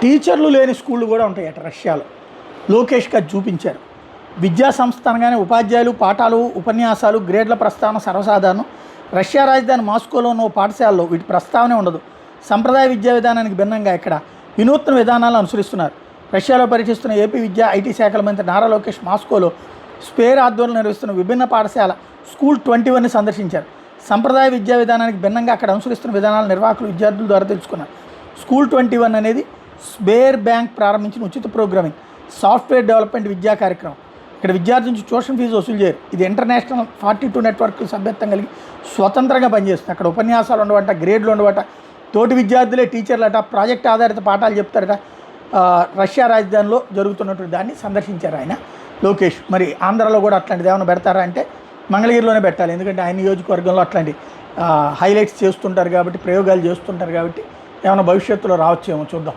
టీచర్లు లేని స్కూళ్ళు కూడా ఉంటాయట రష్యాలో. లోకేష్ గారు చూపించారు. విద్యా సంస్థ అనగానే ఉపాధ్యాయులు, పాఠాలు, ఉపన్యాసాలు, గ్రేడ్ల ప్రస్తావన సర్వసాధారణం. రష్యా రాజధాని మాస్కోలో ఉన్న పాఠశాలలో వీటి ప్రస్తావనే ఉండదు. సంప్రదాయ విద్యా విధానానికి భిన్నంగా ఇక్కడ వినూత్న విధానాలను అనుసరిస్తున్నారు. రష్యాలో పర్యటిస్తున్న ఏపీ విద్యా ఐటీ శాఖల మంత్రి నారా లోకేష్ మాస్కోలో స్పేర్ ఆధ్వర్యంలో నిర్వహిస్తున్న విభిన్న పాఠశాల స్కూల్ 21ని సందర్శించారు. సంప్రదాయ విద్యా విధానానికి భిన్నంగా అక్కడ అనుసరిస్తున్న విధానాలు నిర్వాహకులు విద్యార్థుల ద్వారా తెలుసుకున్నారు. స్కూల్ 21 అనేది స్బేర్ బ్యాంక్ ప్రారంభించిన ఉచిత ప్రోగ్రామింగ్ సాఫ్ట్వేర్ డెవలప్మెంట్ విద్యా కార్యక్రమం. ఇక్కడ విద్యార్థి నుంచి ట్యూషన్ ఫీజు వసూలు చేయరు. ఇది ఇంటర్నేషనల్ 42 నెట్వర్క్లు సభ్యత్వం కలిగి స్వతంత్రంగా పనిచేస్తుంది. అక్కడ ఉపన్యాసాలు ఉండవట, గ్రేడ్లు ఉండవట, తోటి విద్యార్థులే టీచర్లట, ప్రాజెక్ట్ ఆధారిత పాఠాలు చెప్తారట. రష్యా రాజధానిలో జరుగుతున్నటువంటి దాన్ని సందర్శించారు ఆయన లోకేష్. మరి ఆంధ్రాలో కూడా అట్లాంటిది ఏమైనా పెడతారా అంటే మంగళగిరిలోనే పెట్టాలి. ఎందుకంటే ఆయన నియోజకవర్గంలో అట్లాంటి హైలైట్స్ చేస్తుంటారు కాబట్టి, ప్రయోగాలు చేస్తుంటారు కాబట్టి ఏమైనా భవిష్యత్తులో రావచ్చేమో చూద్దాం.